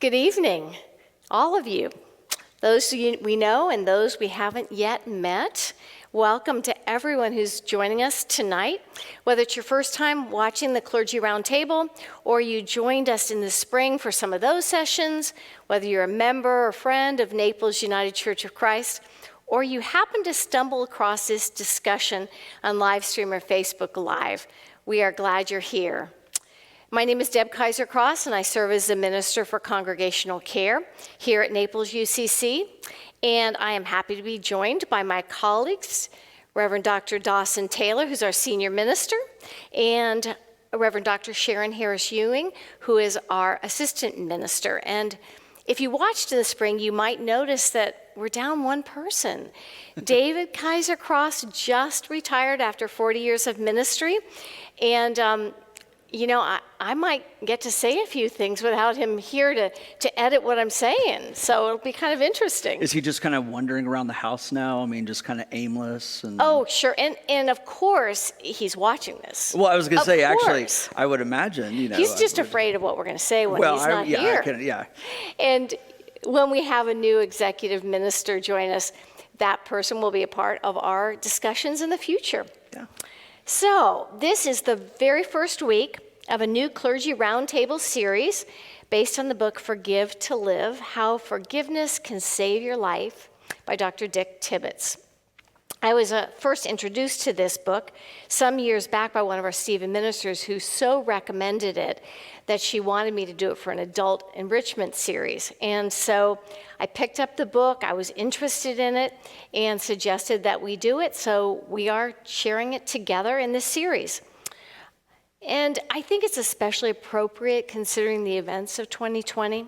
Good evening, all of you. Those we know and those we haven't yet met. Welcome to everyone who's joining us tonight. Whether it's your first time watching the Clergy Roundtable or you joined us in the spring for some of those sessions, whether you're a member or friend of Naples United Church of Christ, or you happen to stumble across this discussion on live stream or Facebook Live, we are glad you're here. My name is Deb Kaiser-Cross, and I serve as the Minister for Congregational Care here at Naples UCC. And I am happy to be joined by my colleagues, Reverend Dr. Dawson Taylor, who's our Senior Minister, and Reverend Dr. Sharon Harris-Ewing, who is our Assistant Minister. And if you watched in the spring, you might notice that we're down one person. David Kaiser-Cross just retired after 40 years of ministry. And you know, I might get to say a few things without him here to edit what I'm saying. So it'll be kind of interesting. Is he just kind of wandering around the house now? I mean, just kind of aimless? Oh, sure. And of course, he's watching this. Well, I was going to say, actually, I would imagine, you know. He's just afraid of what we're going to say when he's not here. Yeah. And when we have a new executive minister join us, that person will be a part of our discussions in the future. Yeah. So this is the very first week of a new Clergy Roundtable series based on the book Forgive to Live, How Forgiveness Can Save Your Life by Dr. Dick Tibbetts. I was first introduced to this book some years back by one of our Stephen ministers who so recommended it that she wanted me to do it for an adult enrichment series. And so I picked up the book, I was interested in it, and suggested that we do it. So we are sharing it together in this series. And I think it's especially appropriate considering the events of 2020.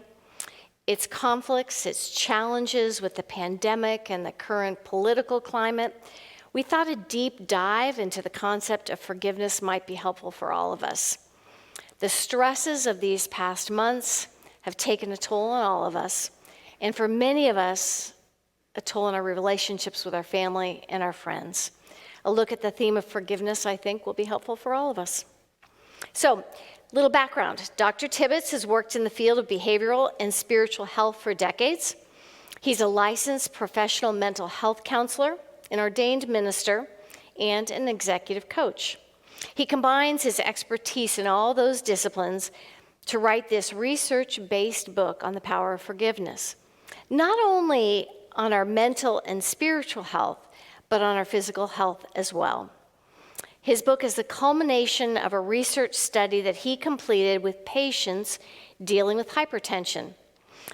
Its conflicts, its challenges with the pandemic and the current political climate. We thought a deep dive into the concept of forgiveness might be helpful for all of us. The stresses of these past months have taken a toll on all of us, and for many of us, a toll on our relationships with our family and our friends. A look at the theme of forgiveness, I think, will be helpful for all of us. So, little background. Dr. Tibbetts has worked in the field of behavioral and spiritual health for decades. He's a licensed professional mental health counselor, an ordained minister, and an executive coach. He combines his expertise in all those disciplines to write this research-based book on the power of forgiveness, not only on our mental and spiritual health, but on our physical health as well. His book is the culmination of a research study that he completed with patients dealing with hypertension.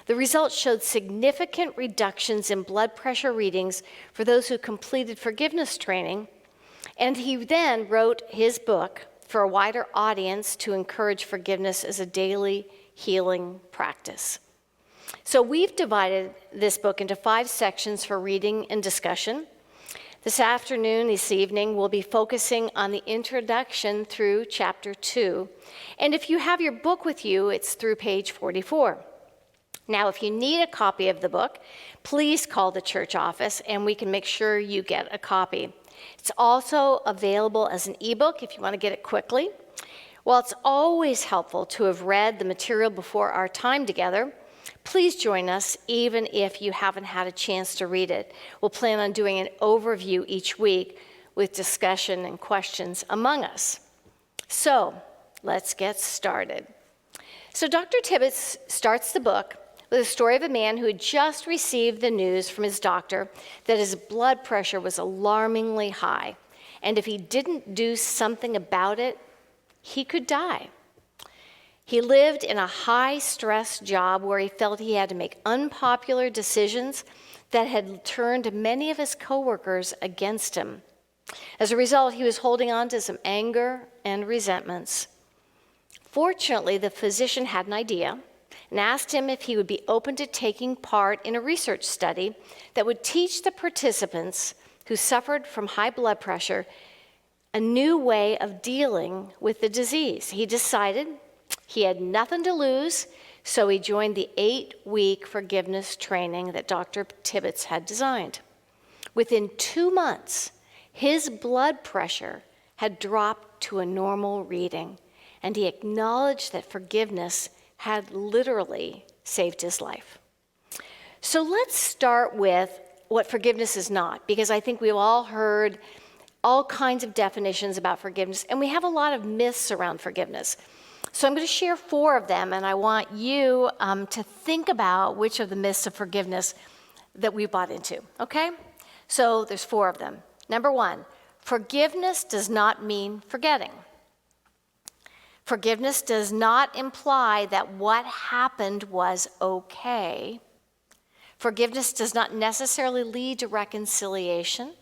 The results showed significant reductions in blood pressure readings for those who completed forgiveness training, and he then wrote his book for a wider audience to encourage forgiveness as a daily healing practice. So we've divided this book into 5 sections for reading and discussion. This evening, we'll be focusing on the introduction through chapter 2. And if you have your book with you, it's through page 44. Now, if you need a copy of the book, please call the church office and we can make sure you get a copy. It's also available as an ebook if you want to get it quickly. While it's always helpful to have read the material before our time together, please join us even if you haven't had a chance to read it. We'll plan on doing an overview each week with discussion and questions among us. So let's get started. So Dr. Tibbetts starts the book with a story of a man who had just received the news from his doctor that his blood pressure was alarmingly high, and if he didn't do something about it, he could die. He lived in a high-stress job where he felt he had to make unpopular decisions that had turned many of his coworkers against him. As a result, he was holding on to some anger and resentments. Fortunately, the physician had an idea and asked him if he would be open to taking part in a research study that would teach the participants who suffered from high blood pressure a new way of dealing with the disease. He decided he had nothing to lose, so he joined the 8-week forgiveness training that Dr. Tibbetts had designed. Within 2 months, his blood pressure had dropped to a normal reading, and he acknowledged that forgiveness had literally saved his life. So let's start with what forgiveness is not, because I think we've all heard all kinds of definitions about forgiveness, and we have a lot of myths around forgiveness. So I'm going to share 4 of them, and I want you to think about which of the myths of forgiveness that we bought into, okay? So there's 4 of them. Number 1, forgiveness does not mean forgetting. Forgiveness does not imply that what happened was okay. Forgiveness does not necessarily lead to reconciliation.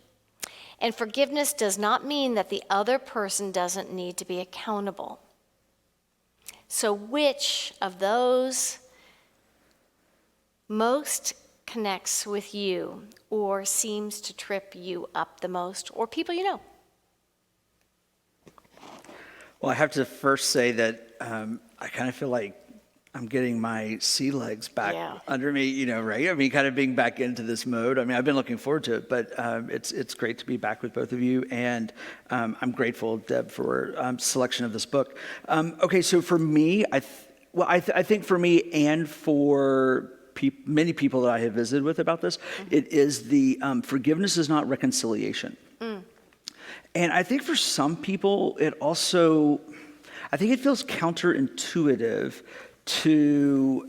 And forgiveness does not mean that the other person doesn't need to be accountable. So which of those most connects with you or seems to trip you up the most, or people you know? Well, I have to first say that I kind of feel like I'm getting my sea legs back under me, right? I mean, kind of being back into this mode. I mean, I've been looking forward to it, but it's great to be back with both of you, and I'm grateful, Deb, for selection of this book. Okay, so for me, I think for me and for many people that I have visited with about this, it is the forgiveness is not reconciliation. And I think for some people, I think it feels counterintuitive to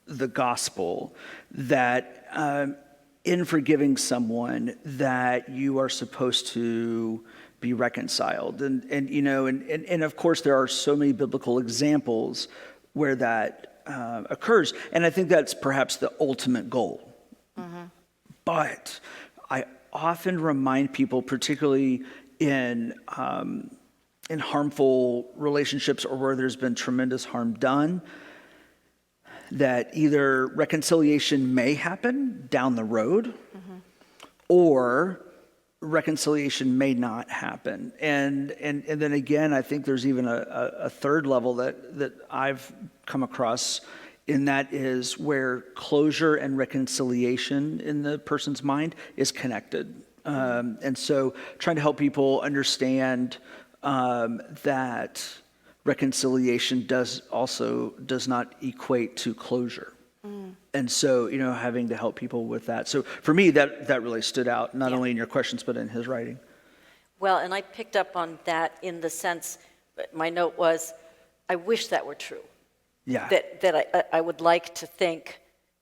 the gospel that in forgiving someone that you are supposed to be reconciled. And of course there are so many biblical examples where that occurs. And I think that's perhaps the ultimate goal. But I often remind people, particularly in harmful relationships or where there's been tremendous harm done, that either reconciliation may happen down the road or reconciliation may not happen. And then again, I think there's even a third level that I've come across, and that is where closure and reconciliation in the person's mind is connected. And so trying to help people understand that reconciliation does not equate to closure. And so, having to help people with that. So for me, that really stood out, not only in your questions, but in his writing. Well, and I picked up on that in the sense, my note was, I wish that were true. Yeah. That I would like to think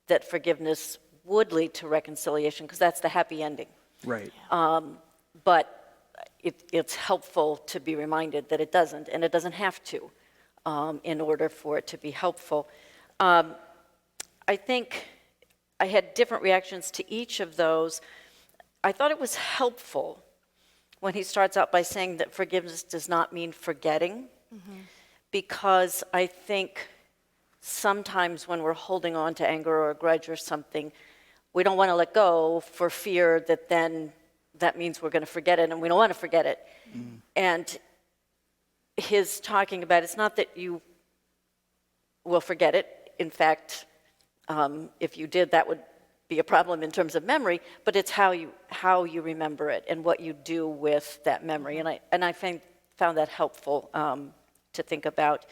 that forgiveness would lead to reconciliation, because that's the happy ending. Right. But it's helpful to be reminded that it doesn't, and it doesn't have to, in order for it to be helpful. I think I had different reactions to each of those. I thought it was helpful when he starts out by saying that forgiveness does not mean forgetting, because I think sometimes when we're holding on to anger or a grudge or something, we don't want to let go for fear that then that means we're going to forget it, and we don't want to forget it. And his talking about, it's not that you will forget it. In fact, if you did, that would be a problem in terms of memory, but it's how you remember it and what you do with that memory. And I found that helpful to think about.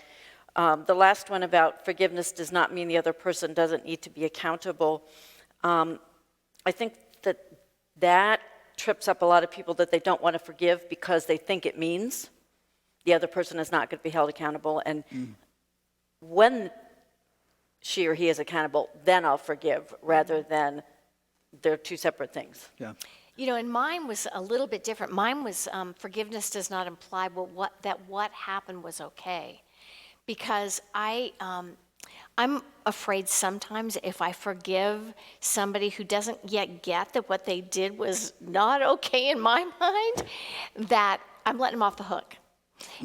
The last one about forgiveness does not mean the other person doesn't need to be accountable. I think that trips up a lot of people, that they don't want to forgive because they think it means the other person is not going to be held accountable. And when she or he is accountable, then I'll forgive, rather than they're two separate things. Yeah. And mine was a little bit different. Mine was forgiveness does not imply what happened was okay. Because I'm afraid sometimes if I forgive somebody who doesn't yet get that what they did was not okay in my mind, that I'm letting them off the hook.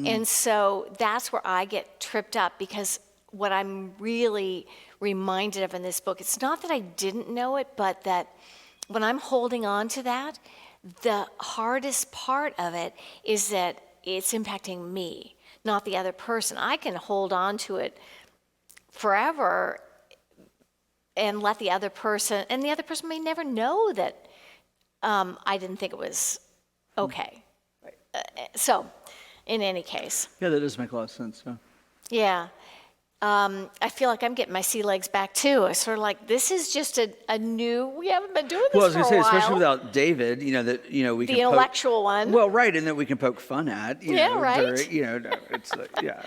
And so that's where I get tripped up, because what I'm really reminded of in this book, it's not that I didn't know it, but that when I'm holding on to that, the hardest part of it is that it's impacting me, not the other person. I can hold on to it forever and let the other person, and the other person may never know that I didn't think it was okay. So, in any case. Yeah, that does make a lot of sense. Yeah. I feel like I'm getting my sea legs back too. I sort of like, this is just a new, we haven't been doing this Well, I was for a going to say, while. especially without David, we The can intellectual one. Well, right, and that we can poke fun at. Yeah, right? During, no, it's yeah.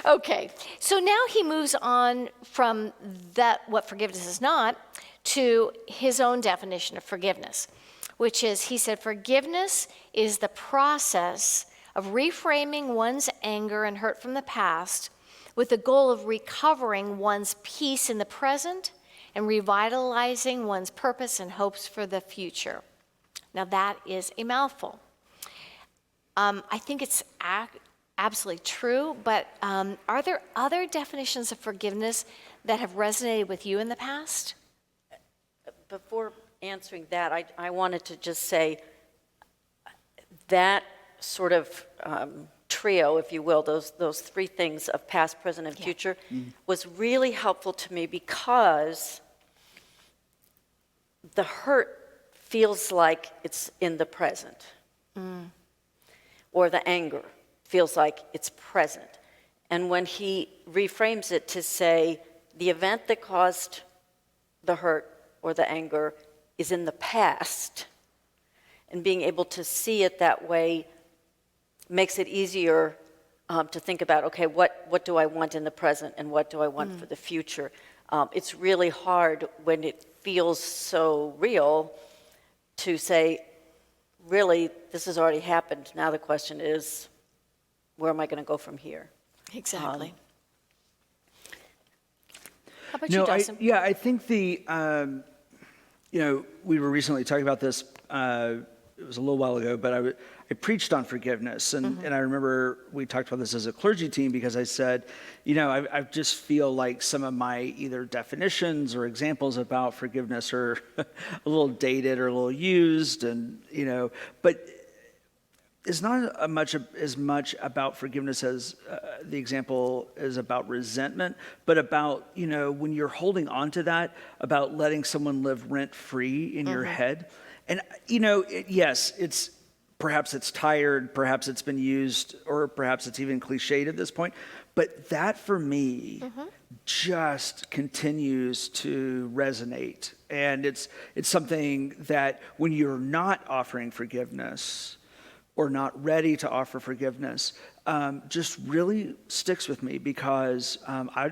Okay, so now he moves on from that, what forgiveness is not, to his own definition of forgiveness, which is, he said, forgiveness is the process of reframing one's anger and hurt from the past with the goal of recovering one's peace in the present and revitalizing one's purpose and hopes for the future. Now that is a mouthful. I think it's absolutely true, but are there other definitions of forgiveness that have resonated with you in the past? Before answering that, I wanted to just say that sort of trio, if you will, those three things of past, present, and future, was really helpful to me because the hurt feels like it's in the present, or the anger feels like it's present. And when he reframes it to say the event that caused the hurt or the anger is in the past, and being able to see it that way makes it easier to think about, okay, what do I want in the present and what do I want for the future? It's really hard when it feels so real to say, really, this has already happened. Now the question is, where am I going to go from here? Exactly. How about you, Dawson? I think we were recently talking about this, it was a little while ago, but I preached on forgiveness, and I remember we talked about this as a clergy team because I said, I just feel like some of my either definitions or examples about forgiveness are a little dated or a little used, and but it's not as much about forgiveness as the example is about resentment, but about when you're holding on to that, about letting someone live rent free in your head. And, yes, perhaps it's tired, perhaps it's been used, or perhaps it's even cliched at this point. But that, for me, just continues to resonate. And it's something that when you're not offering forgiveness or not ready to offer forgiveness, just really sticks with me because I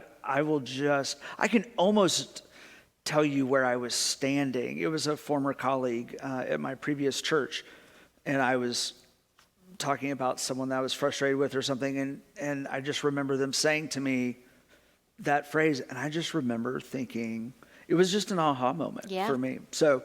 can almost tell you where I was standing. It was a former colleague at my previous church, and I was talking about someone that I was frustrated with or something, and I just remember them saying to me that phrase, and I just remember thinking, it was just an aha moment for me. So,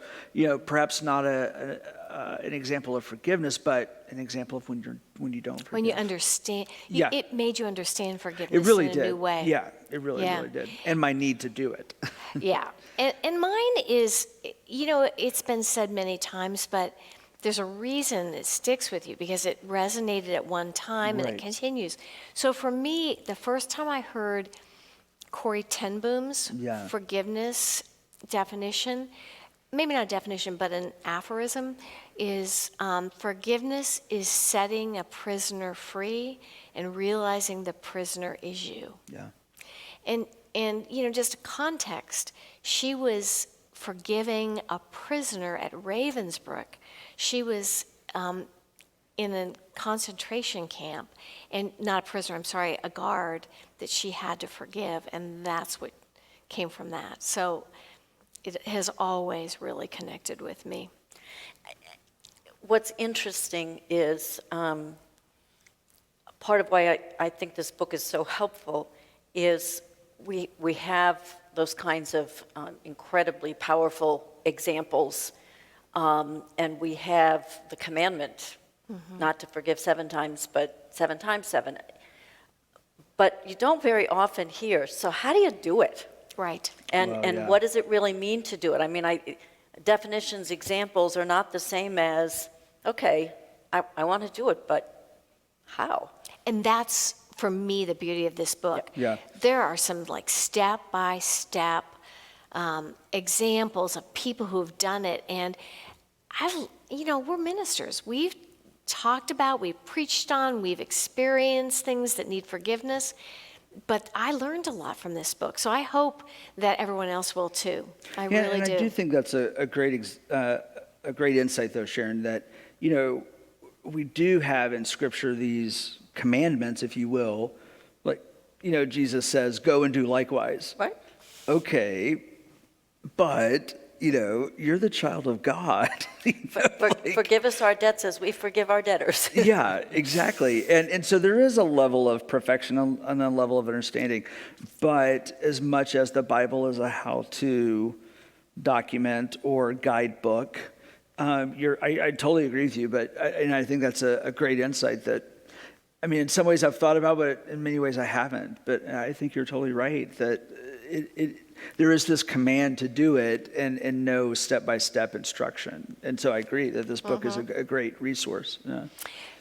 perhaps not an example of forgiveness, but an example of when you don't forgive. When you understand, it made you understand forgiveness it really in did. a new way. Yeah, it really did. And my need to do it. Yeah. And mine is, it's been said many times, but there's a reason it sticks with you because it resonated at one time and it continues. So for me, the first time I heard Corrie ten Boom's forgiveness definition, maybe not a definition, but an aphorism, is forgiveness is setting a prisoner free and realizing the prisoner is you. Yeah. And just context, she was forgiving a prisoner at Ravensbrück. She was in a concentration camp, and not a prisoner, I'm sorry, a guard that she had to forgive, and that's what came from that. So it has always really connected with me. What's interesting is part of why I think this book is so helpful is we have those kinds of incredibly powerful examples, and we have the commandment not to forgive 7 times, but 7 times 7. But you don't very often hear, so how do you do it? Right. And what does it really mean to do it? I mean, definitions, examples are not the same as, okay, I want to do it, but how? And that's, for me, the beauty of this book. Yeah. There are some step-by-step examples of people who have done it. And we're ministers. We've talked about, we've preached on, we've experienced things that need forgiveness. but I learned a lot from this book, so I hope that everyone else will too. I Yeah, really and do. I do think that's a great insight, though, Sharon, that, we do have in Scripture these commandments, if you will, like, Jesus says, go and do likewise. Right? Okay, but, you're the child of God. Forgive us our debts as we forgive our debtors. Yeah, exactly. And so there is a level of perfection and a level of understanding. But as much as the Bible is a how-to document or guidebook, I totally agree with you. And I think that's a great insight that, in some ways I've thought about, but in many ways I haven't. But I think you're totally right that there is this command to do it and no step-by-step instruction. And so I agree that this book is a great resource. Yeah.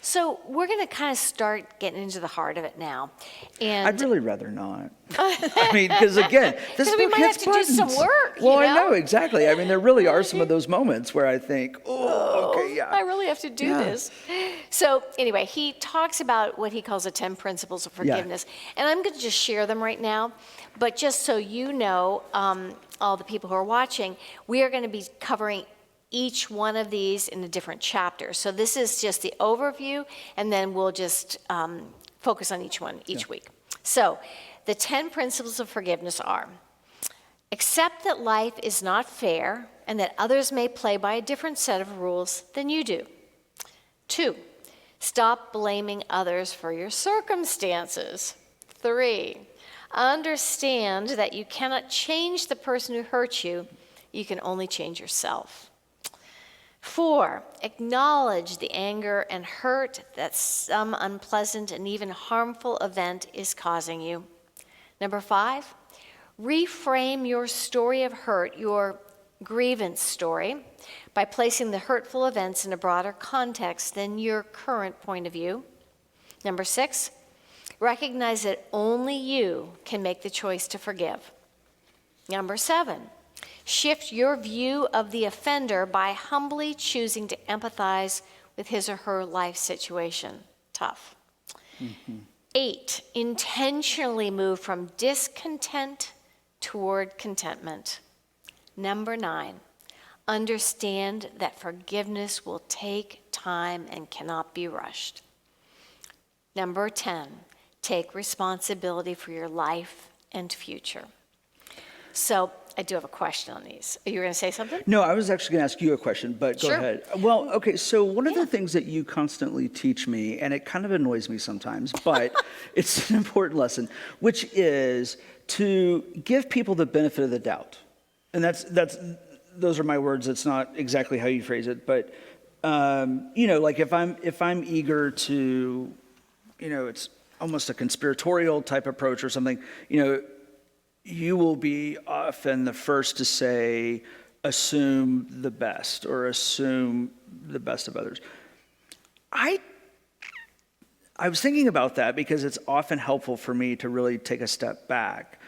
So we're going to kind of start getting into the heart of it now. And I'd really rather not. Because again, this 'Cause book we might hits have to do some buttons. work, Well, you I know? know, exactly. There really are some of those moments where I think, okay, yeah. I really have to do this. So anyway, he talks about what he calls the 10 principles of forgiveness. And I'm going to just share them right now. But just so you know, all the people who are watching, we are going to be covering each one of these in a different chapter. So this is just the overview, and then we'll just focus on each one each week. So the 10 principles of forgiveness are: accept that life is not fair and that others may play by a different set of rules than you do. 2, stop blaming others for your circumstances. 3, understand that you cannot change the person who hurt you. You can only change yourself. 4, acknowledge the anger and hurt that some unpleasant and even harmful event is causing you. 5, reframe your story of hurt, your grievance story, by placing the hurtful events in a broader context than your current point of view. 6, recognize that only you can make the choice to forgive. 7, shift your view of the offender by humbly choosing to empathize with his or her life situation. Tough. 8, intentionally move from discontent toward contentment. 9, understand that forgiveness will take time and cannot be rushed. 10, take responsibility for your life and future. So I do have a question on these. Are you going to say something? No, I was actually going to ask you a question, but go Sure. ahead. Well, okay, so one of the things that you constantly teach me, and it kind of annoys me sometimes, but it's an important lesson, which is to give people the benefit of the doubt. And those are my words. It's not exactly how you phrase it, but like if I'm eager to, it's almost a conspiratorial type approach or something, you will be often the first to say, assume the best or assume the best of others. I was thinking about that because it's often helpful for me to really take a step back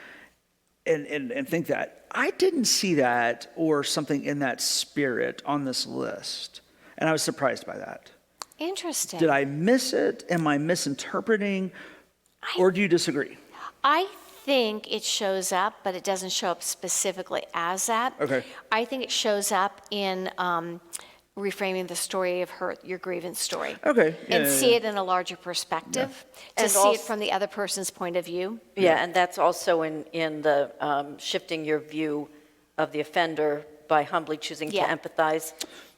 and think that I didn't see that or something in that spirit on this list. And I was surprised by that. Interesting. Did I miss it? Am I misinterpreting? Or do you disagree? I think it shows up, but it doesn't show up specifically as that. Okay. I think it shows up in reframing the story of your grievance story. Okay. And see it in a larger perspective, to And see it from the other person's point of view. Yeah, and that's also in the shifting your view of the offender by humbly choosing to empathize.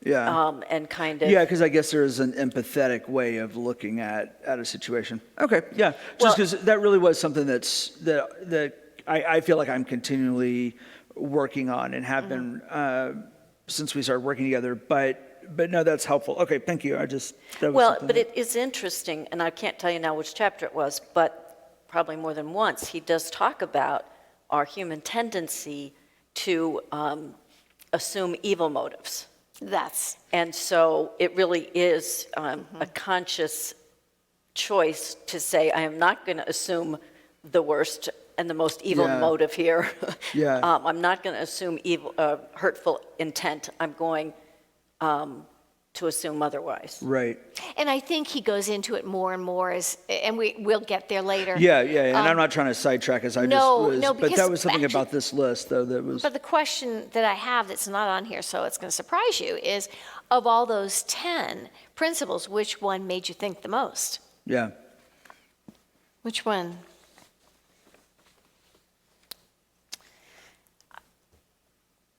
Yeah. And kind of. Yeah, because I guess there is an empathetic way of looking at a situation. Okay, yeah. Just because that really was something that I feel like I'm continually working on and have been since we started working together. But no, that's helpful. Okay, thank you. But it is interesting, and I can't tell you now which chapter it was, but probably more than once, he does talk about our human tendency to assume evil motives. And so it really is a conscious choice to say, I am not going to assume the worst and the most evil motive here. I'm not going to assume evil, hurtful intent. I'm going to assume otherwise. Right. And I think he goes into it more and more and we'll get there later. Yeah, and I'm not trying to sidetrack us. No, but because that was something actually- about this list, though, that was. But the question that I have that's not on here, so it's going to surprise you, is of all those 10 principles, which one made you think the most? Yeah. Which one?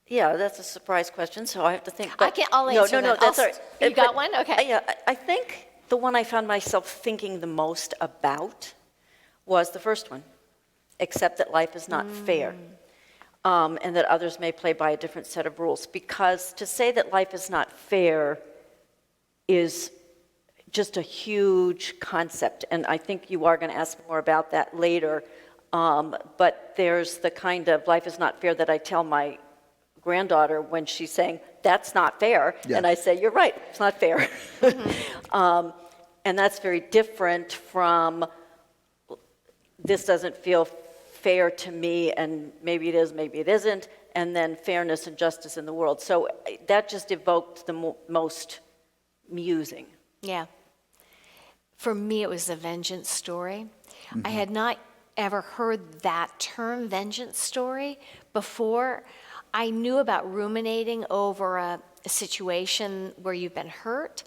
Yeah, that's a surprise question, so I have to think. I'll answer No, that. that's all right. You got one? Okay. Yeah, I think the one I found myself thinking the most about was the first one, accept that life is not fair, and that others may play by a different set of rules. Because to say that life is not fair is just a huge concept, and I think you are going to ask more about that later. But there's the kind of life is not fair that I tell my granddaughter when she's saying, that's not fair. Yeah. And I say, you're right, it's not fair. And that's very different from, this doesn't feel fair to me, and maybe it is, maybe it isn't, and then fairness and justice in the world. So that just evoked the most musing. Yeah. For me, it was the vengeance story. I had not ever heard that term, vengeance story, before. I knew about ruminating over a situation where you've been hurt,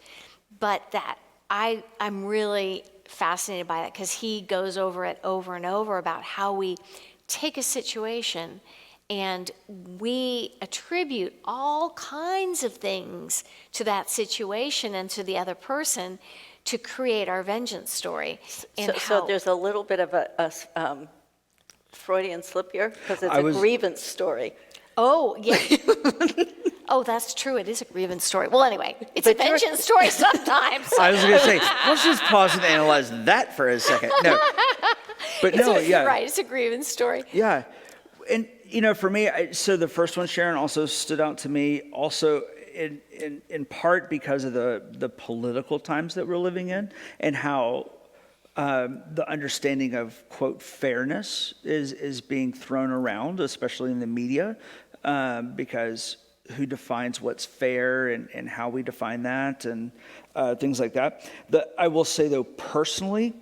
but that I'm really fascinated by that because he goes over it over and over about how we take a situation and we attribute all kinds of things to that situation and to the other person to create our vengeance story. And So there's a little bit of a Freudian slip here, because it's a grievance story. Oh, yeah. Oh, that's true. It is a grievance story. Well, anyway, it's a vengeance story sometimes. I was going to say, let's just pause and analyze that for a second. No, but no, yeah. You're right. It's a grievance story. Yeah. And, for me, so the first one, Sharon, also stood out to me also in part because of the political times that we're living in and how the understanding of, quote, fairness is being thrown around, especially in the media, because who defines what's fair and how we define that and things like that. I will say, though, personally,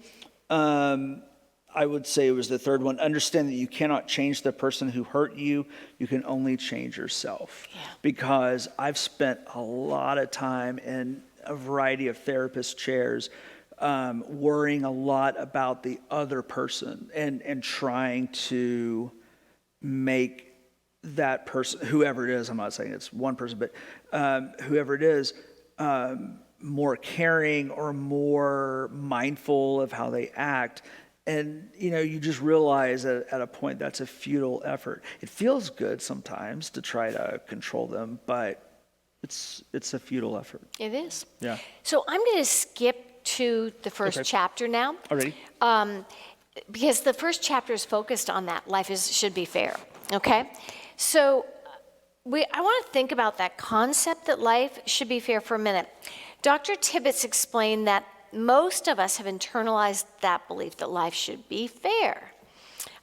I would say it was the third one. Understand that you cannot change the person who hurt you. You can only change yourself. Yeah. Because I've spent a lot of time in a variety of therapist chairs worrying a lot about the other person and trying to make that person, whoever it is, I'm not saying it's one person, but whoever it is, more caring or more mindful of how they act. And, you just realize at a point that's a futile effort. It feels good sometimes to try to control them, but it's a futile effort. It is. Yeah. So I'm going to skip to the first chapter now. Already? Because the first chapter is focused on that. Life should be fair. Okay? So I want to think about that concept that life should be fair for a minute. Dr. Tibbetts explained that most of us have internalized that belief that life should be fair.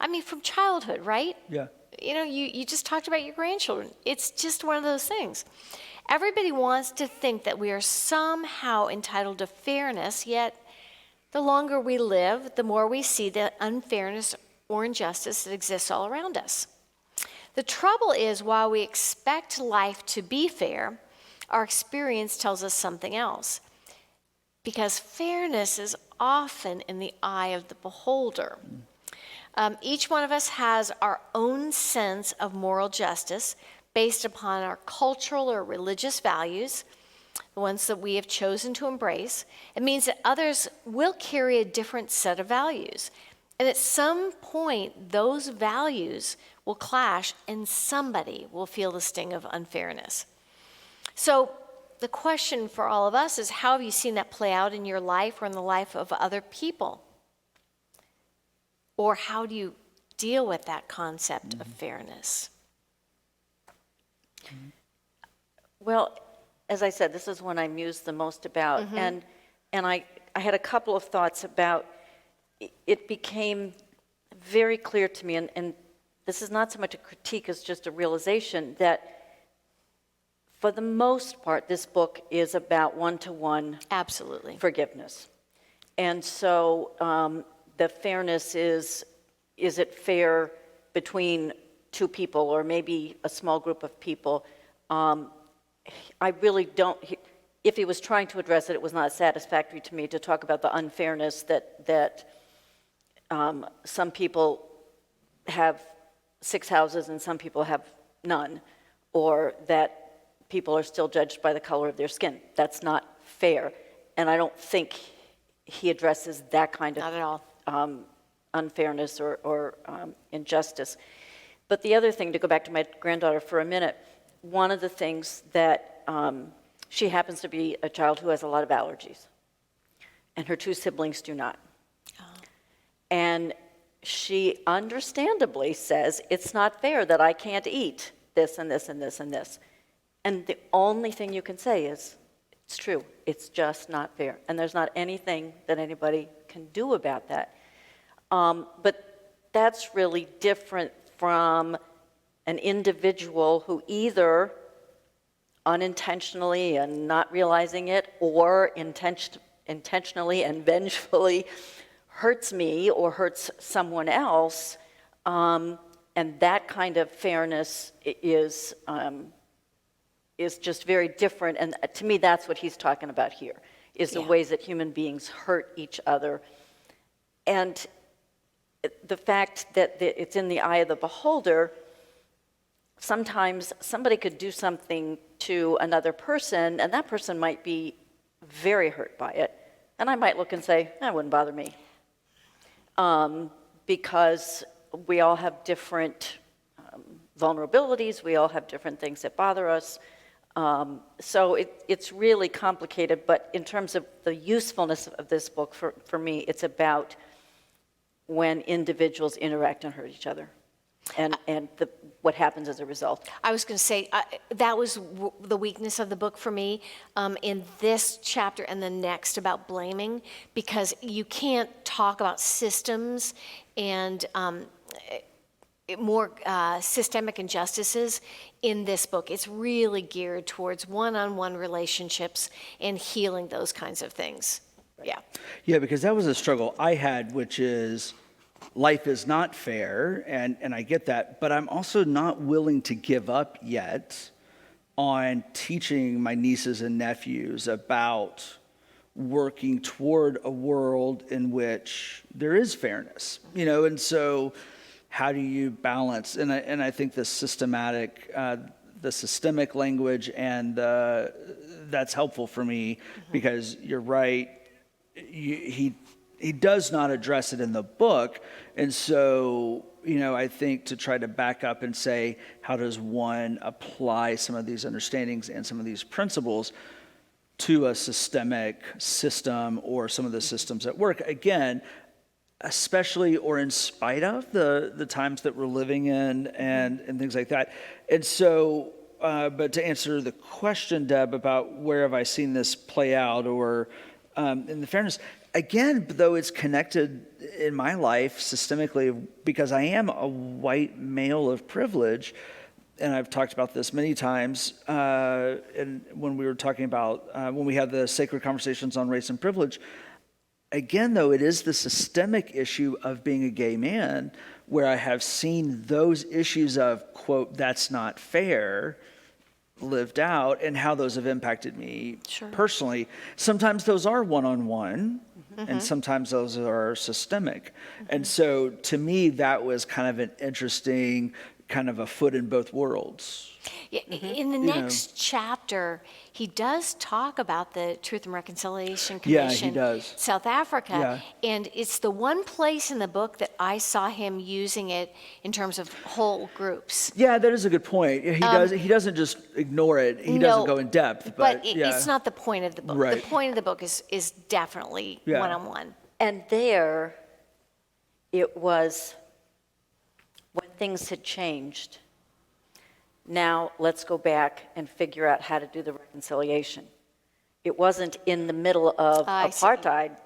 I mean, from childhood, right? Yeah. You just talked about your grandchildren. It's just one of those things. Everybody wants to think that we are somehow entitled to fairness, yet the longer we live, the more we see the unfairness or injustice that exists all around us. The trouble is, while we expect life to be fair, our experience tells us something else. Because fairness is often in the eye of the beholder. Each one of us has our own sense of moral justice based upon our cultural or religious values, the ones that we have chosen to embrace. It means that others will carry a different set of values. And at some point, those values will clash and somebody will feel the sting of unfairness. So the question for all of us is, how have you seen that play out in your life or in the life of other people? Or how do you deal with that concept of fairness? Well, as I said, this is one I mused the most about. And I had a couple of thoughts about, it became very clear to me, and this is not so much a critique as just a realization, that for the most part, this book is about one-to-one Absolutely. forgiveness. And so the fairness is it fair between two people or maybe a small group of people? I really don't, if he was trying to address it, it was not satisfactory to me to talk about the unfairness that some people have 6 houses and some people have none, or that people are still judged by the color of their skin. That's not fair. And I don't think he addresses that kind of Not at all. unfairness or injustice. But the other thing, to go back to my granddaughter for a minute, one of the things that she happens to be a child who has a lot of allergies, and her 2 siblings do not. Oh. And she understandably says, it's not fair that I can't eat this and this and this and this. And the only thing you can say is, it's true, it's just not fair. And there's not anything that anybody can do about that. But that's really different from an individual who either unintentionally and not realizing it, or intentionally and vengefully hurts me or hurts someone else. And that kind of fairness is just very different. And to me, that's what he's talking about here, is the ways that human beings hurt each other. And the fact that it's in the eye of the beholder, sometimes somebody could do something to another person, and that person might be very hurt by it. And I might look and say, that wouldn't bother me. Because we all have different vulnerabilities, we all have different things that bother us. So it's really complicated, but in terms of the usefulness of this book, for me, it's about when individuals interact and hurt each other, and what happens as a result. I was going to say, that was the weakness of the book for me in this chapter and the next about blaming, because you can't talk about systems and more systemic injustices in this book. It's really geared towards one-on-one relationships and healing those kinds of things. Yeah. Yeah, because that was a struggle I had, which is life is not fair, and I get that, but I'm also not willing to give up yet on teaching my nieces and nephews about working toward a world in which there is fairness, and so how do you balance? And I think the systemic language and that's helpful for me, because you're right. He does not address it in the book. And so, I think to try to back up and say, how does one apply some of these understandings and some of these principles to a systemic system or some of the systems at work? Again, especially or in spite of the times that we're living in and things like that. And so, but to answer the question, Deb, about where have I seen this play out or in the fairness, again, though it's connected in my life systemically, because I am a white male of privilege, and I've talked about this many times, and when we were talking about, when we had the sacred conversations on race and privilege, again, though, it is the systemic issue of being a gay man where I have seen those issues of, quote, that's not fair, lived out, and how those have impacted me personally. Sometimes those are one-on-one, and sometimes those are systemic. And so to me, that was kind of an interesting kind of a foot in both worlds. Yeah, in the next chapter, he does talk about the Truth and Reconciliation Commission, he does. South Africa, and it's the one place in the book that I saw him using it in terms of whole groups. Yeah, that is a good point. He doesn't just ignore it. He doesn't go in depth. But it's not the point of the book. Right. The point of the book is definitely one-on-one. And there, it was when things had changed. Now let's go back and figure out how to do the reconciliation. It wasn't in the middle of apartheid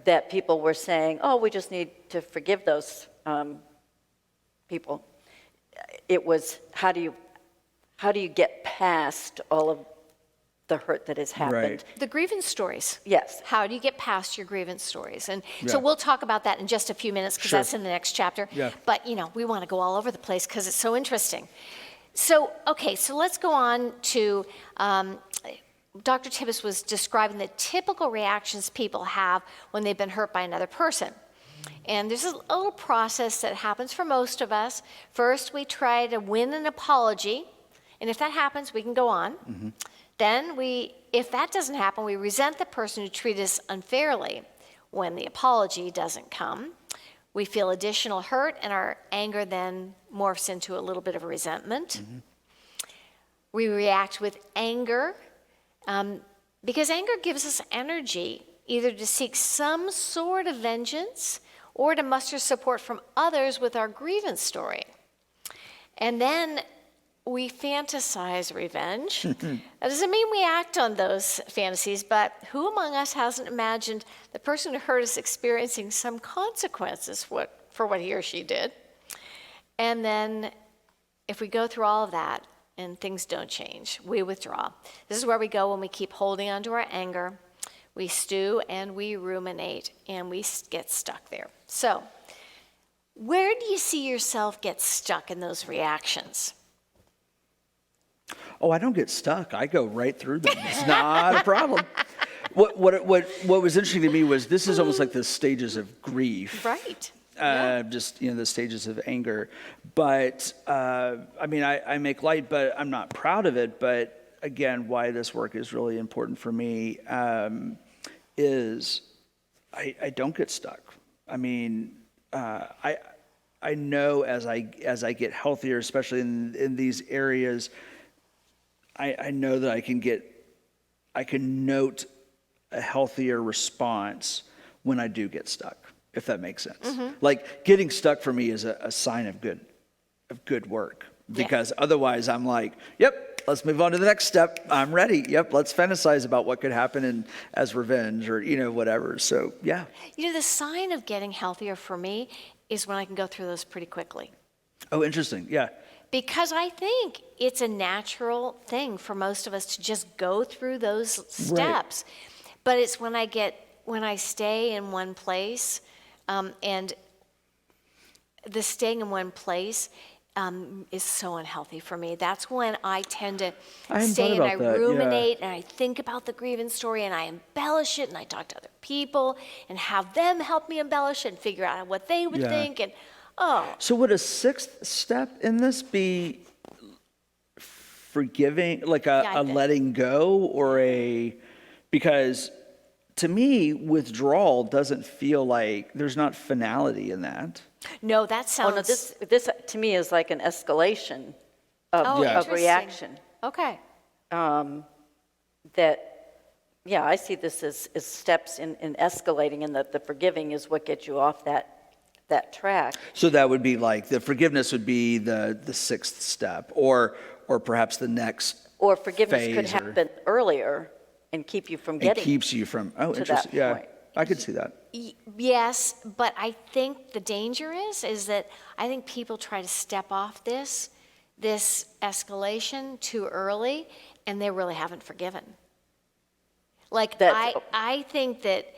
that people were saying, oh, we just need to forgive those people. It was, how do how do you get past all of the hurt that has happened? Right. The grievance stories. Yes. How do you get past your grievance stories? And so Yeah. we'll talk about that in just a few minutes because Sure. that's in the next chapter. Yeah. But, we want to go all over the place because it's so interesting. So, okay, so let's go on to Dr. Tibbs was describing the typical reactions people have when they've been hurt by another person. And there's a little process that happens for most of us. First, we try to win an apology. And if that happens, we can go on. Mm-hmm. Then if that doesn't happen, we resent the person who treated us unfairly. When the apology doesn't come, we feel additional hurt, and our anger then morphs into a little bit of resentment. Mm-hmm. We react with anger, because anger gives us energy, either to seek some sort of vengeance or to muster support from others with our grievance story. And then we fantasize revenge. That doesn't mean we act on those fantasies, but who among us hasn't imagined the person who hurt us experiencing some consequences for what he or she did? And then if we go through all of that and things don't change, we withdraw. This is where we go when we keep holding onto our anger. We stew and we ruminate and we get stuck there. So, where do you see yourself get stuck in those reactions? Oh, I don't get stuck. I go right through them. It's not a problem. What was interesting to me was this is almost like the stages of grief. Right. Just, the stages of anger. But, I make light, but I'm not proud of it. But again, why this work is really important for me is I don't get stuck. I know as I get healthier, especially in these areas, I know that I can note a healthier response when I do get stuck, if that makes sense. Mm-hmm. Like getting stuck for me is a sign of good work, because otherwise I'm like, yep, let's move on to the next step. I'm ready. Yep, let's fantasize about what could happen as revenge or whatever. So yeah. The sign of getting healthier for me is when I can go through those pretty quickly. Oh, interesting. Yeah. Because I think it's a natural thing for most of us to just go through those steps. Right. But it's when I stay in one place, and the staying in one place is so unhealthy for me. That's when I tend to stay and I ruminate and I think about the grievance story and I embellish it and I talk to other people and have them help me embellish it and figure out what they would think. And so would a sixth step in this be forgiving, like a letting go, or because to me, withdrawal doesn't feel like there's not finality in that. No, that sounds... Oh, no, this to me is like an escalation of reaction. Okay. I see this as steps in escalating, and that the forgiving is what gets you off that track. So that would be like the forgiveness would be the sixth step, or perhaps the next. Or forgiveness could happen earlier and keep you from getting. It keeps you from. Oh, interesting. Yeah, point. I could see that. Yes, but I think the danger is that I think people try to step off this escalation too early, and they really haven't forgiven. Like I think that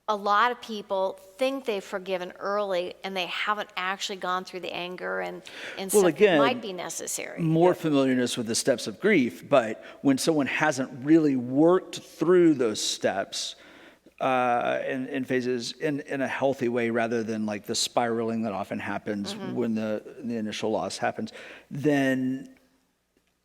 a lot of people think they've forgiven early, and they haven't actually gone through the anger and stuff that might be necessary. More familiarness with the steps of grief, but when someone hasn't really worked through those steps in phases in a healthy way, rather than like the spiraling that often happens when the initial loss happens, then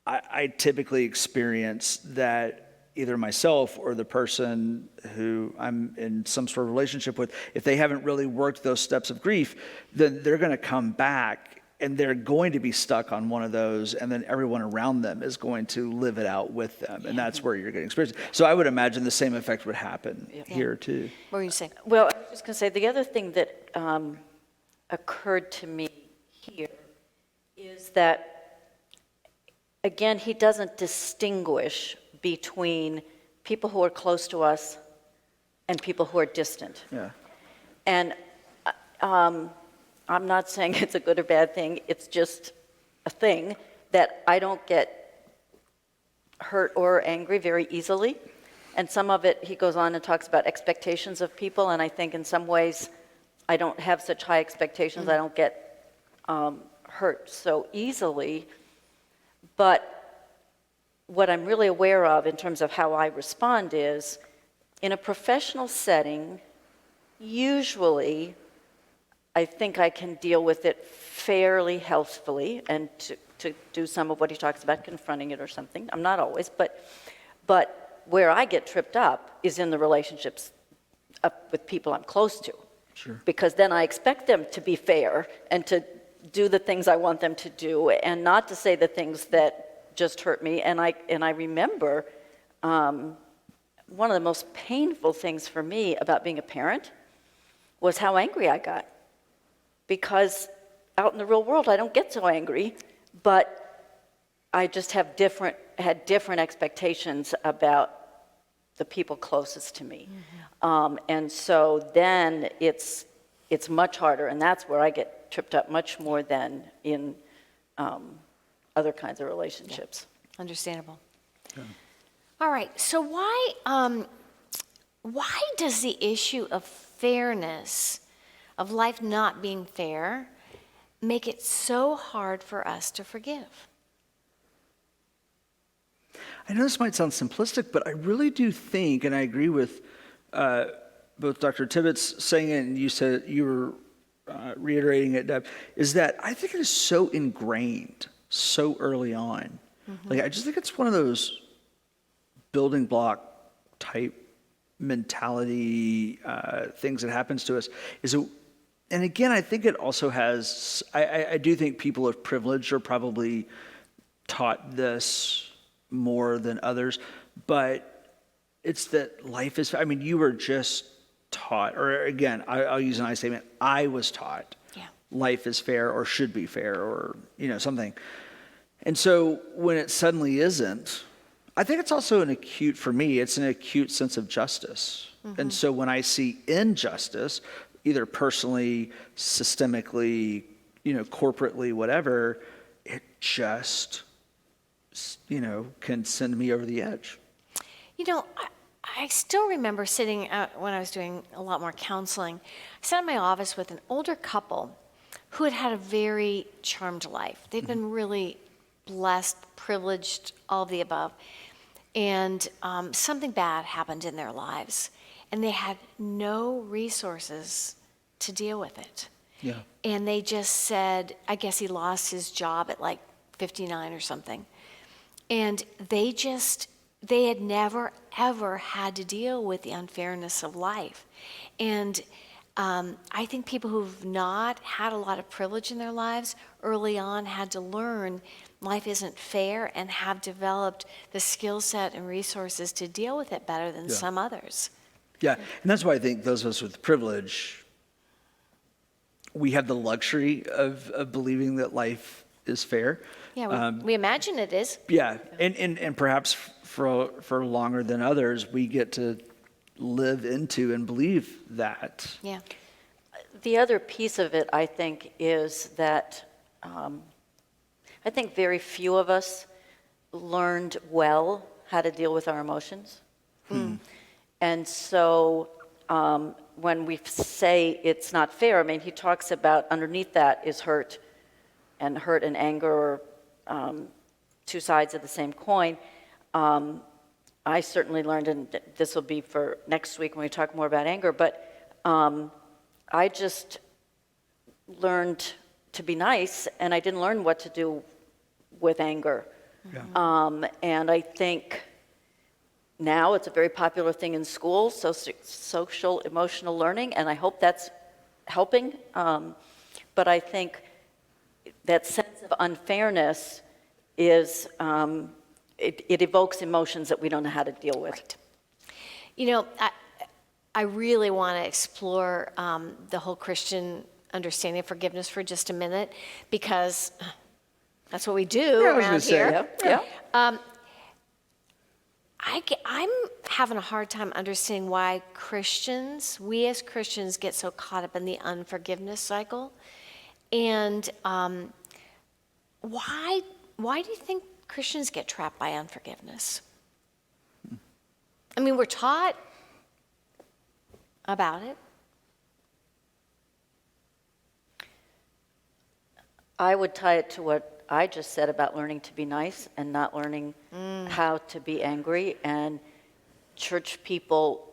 I typically experience that either myself or the person who I'm in some sort of relationship with, if they haven't really worked those steps of grief, then they're going to come back and they're going to be stuck on one of those, and then everyone around them is going to live it out with them, and that's where you're getting experience. So I would imagine the same effect would happen here too. What were you saying? Well, I was just going to say, the other thing that occurred to me here is that, again, he doesn't distinguish between people who are close to us and people who are distant. Yeah. And I'm not saying it's a good or bad thing, it's just a thing that I don't get hurt or angry very easily. And some of it, he goes on and talks about expectations of people, and I think in some ways I don't have such high expectations. I don't get hurt so easily. But what I'm really aware of in terms of how I respond is, in a professional setting, usually I think I can deal with it fairly healthfully and to do some of what he talks about, confronting it or something. I'm not always, but where I get tripped up is in the relationships up with people I'm close to. Sure. Because then I expect them to be fair and to do the things I want them to do and not to say the things that just hurt me. And I remember one of the most painful things for me about being a parent was how angry I got. Because out in the real world, I don't get so angry, but I just had different expectations about the people closest to me. And so then it's much harder, and that's where I get tripped up much more than in other kinds of relationships. Yeah. Understandable. Yeah. All right, so why does the issue of fairness, of life not being fair, make it so hard for us to forgive? I know this might sound simplistic, but I really do think, and I agree with both Dr. Tibbetts saying it, and you were reiterating it, Deb, is that I think it is so ingrained so early on. Mm-hmm. Like, I just think it's one of those building block type mentality things that happens to us. And again, I think it also has, I do think people of privilege are probably taught this more than others, but it's that life is, I mean, you were just taught, or again, I'll use an I statement, I was taught life is fair or should be fair or, something. And so when it suddenly isn't, I think it's also for me, it's an acute sense of justice. Mm-hmm. And so when I see injustice, either personally, systemically, corporately, whatever, it just, can send me over the edge. I still remember sitting when I was doing a lot more counseling. I sat in my office with an older couple who had a very charmed life. They'd been really blessed, privileged, all of the above. And something bad happened in their lives, and they had no resources to deal with it. Yeah. And they just said, I guess he lost his job at like 59 or something. And they had never, ever had to deal with the unfairness of life. And I think people who've not had a lot of privilege in their lives early on had to learn life isn't fair and have developed the skill set and resources to deal with it better than some others. Yeah, and that's why I think those of us with privilege, we have the luxury of believing that life is fair. Yeah, we imagine it is. Yeah, and perhaps for longer than others, we get to live into and believe that. Yeah. The other piece of it, I think, is that I think very few of us learned well how to deal with our emotions. And so when we say it's not fair, I mean, he talks about underneath that is hurt and anger are two sides of the same coin. I certainly learned, and this will be for next week when we talk more about anger, but I just learned to be nice, and I didn't learn what to do with anger. Yeah. And I think now it's a very popular thing in schools, social emotional learning, and I hope that's helping. But I think that sense of unfairness is, it evokes emotions that we don't know how to deal with. Right. I really want to explore the whole Christian understanding of forgiveness for just a minute, because that's what we do around here. Yeah. I'm having a hard time understanding why we as Christians get so caught up in the unforgiveness cycle, and why why do you think Christians get trapped by unforgiveness? I mean, we're taught about it. I would tie it to what I just said about learning to be nice and not learning how to be angry. And church people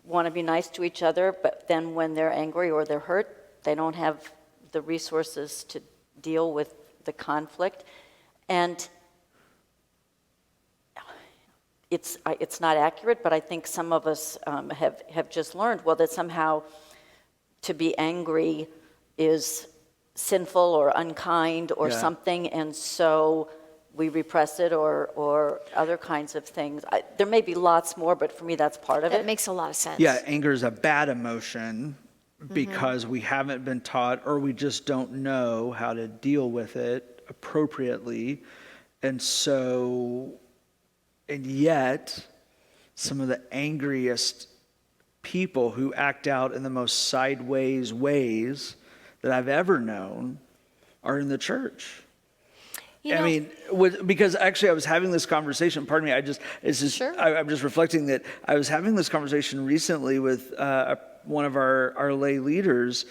want to be nice to each other, but then when they're angry or they're hurt, they don't have the resources to deal with the conflict. And it's not accurate, but I think some of us have just learned, well, that somehow to be angry is sinful or unkind or something, and so we repress it or other kinds of things. There may be lots more, but for me, that's part of it. That makes a lot of sense. Yeah, anger is a bad emotion because we haven't been taught or we just don't know how to deal with it appropriately. And so, and yet, some of the angriest people who act out in the most sideways ways that I've ever known are in the church. I mean, because actually I was having this conversation, pardon me, I'm just reflecting that I was having this conversation recently with one of our lay leaders,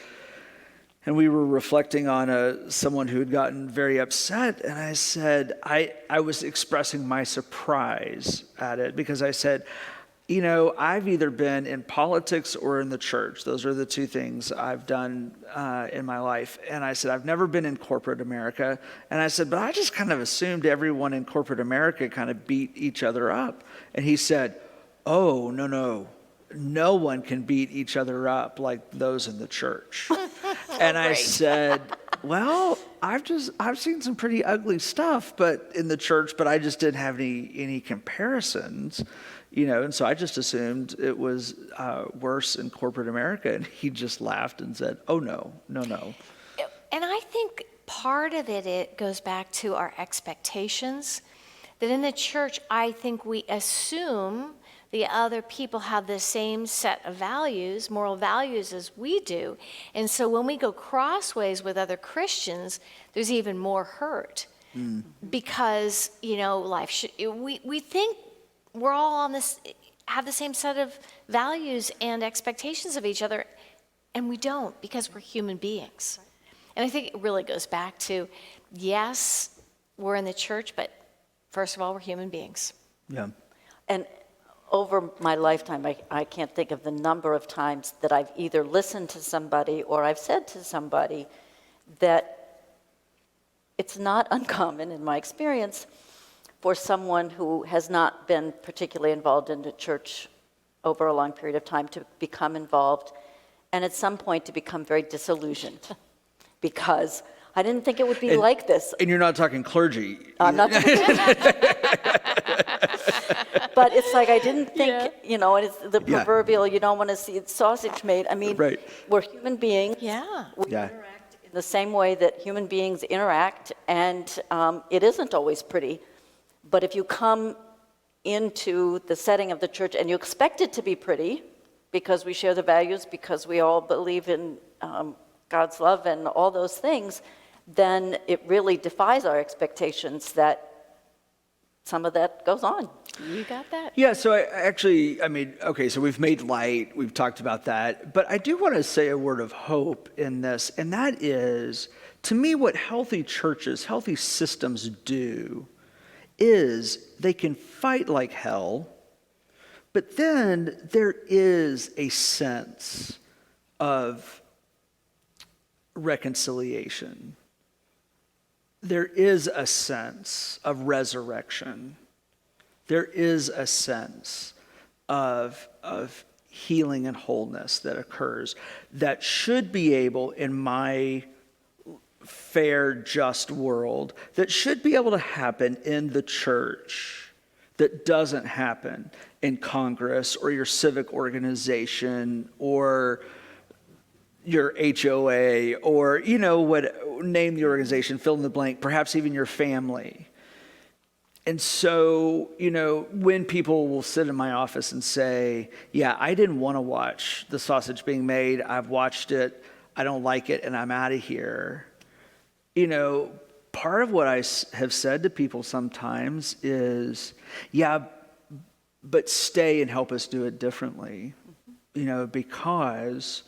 and we were reflecting on someone who had gotten very upset, and I said, I was expressing my surprise at it, because I said, you know, I've either been in politics or in the church. Those are the two things I've done in my life. And I said, I've never been in corporate America. And I said, but I just kind of assumed everyone in corporate America kind of beat each other up. And he said, oh, no. No one can beat each other up like those in the church. And I said, well, I've seen some pretty ugly stuff, but in the church, but I just didn't have any comparisons. You know, and so I just assumed it was worse in corporate America. And he just laughed and said, oh, no. And I think part of it goes back to our expectations. That in the church, I think we assume the other people have the same set of values, moral values, as we do. And so when we go crossways with other Christians, there's even more hurt. Because, you know, we think we're all on this, have the same set of values and expectations of each other, and we don't, because we're human beings. And I think it really goes back to, yes, we're in the church, but first of all, we're human beings. Yeah. And over my lifetime, I can't think of the number of times that I've either listened to somebody or I've said to somebody that it's not uncommon in my experience for someone who has not been particularly involved in the church over a long period of time to become involved, and at some point to become very disillusioned because I didn't think it would be like this. And you're not talking clergy. I'm not talking But it's like I didn't think, you know, and it's the proverbial, you don't want to see sausage made. I mean, we're human beings. Yeah. We interact in the same way that human beings interact, and it isn't always pretty. But if you come into the setting of the church and you expect it to be pretty, because we share the values, because we all believe in God's love and all those things, then it really defies our expectations that some of that goes on. You got that? Yeah, so so we've made light, we've talked about that, but I do want to say a word of hope in this, and that is, to me, what healthy churches, healthy systems do is they can fight like hell, but then there is a sense of reconciliation. There is a sense of resurrection. There is a sense of healing and wholeness that occurs that should be able, in my fair, just world, that should be able to happen in the church, that doesn't happen in Congress or your civic organization or your HOA or, you know, name the organization, fill in the blank, perhaps even your family. And so, you know, when people will sit in my office and say, yeah, I didn't want to watch the sausage being made, I've watched it, I don't like it, and I'm out of here. You know, part of what I have said to people sometimes is, yeah, but stay and help us do it differently, because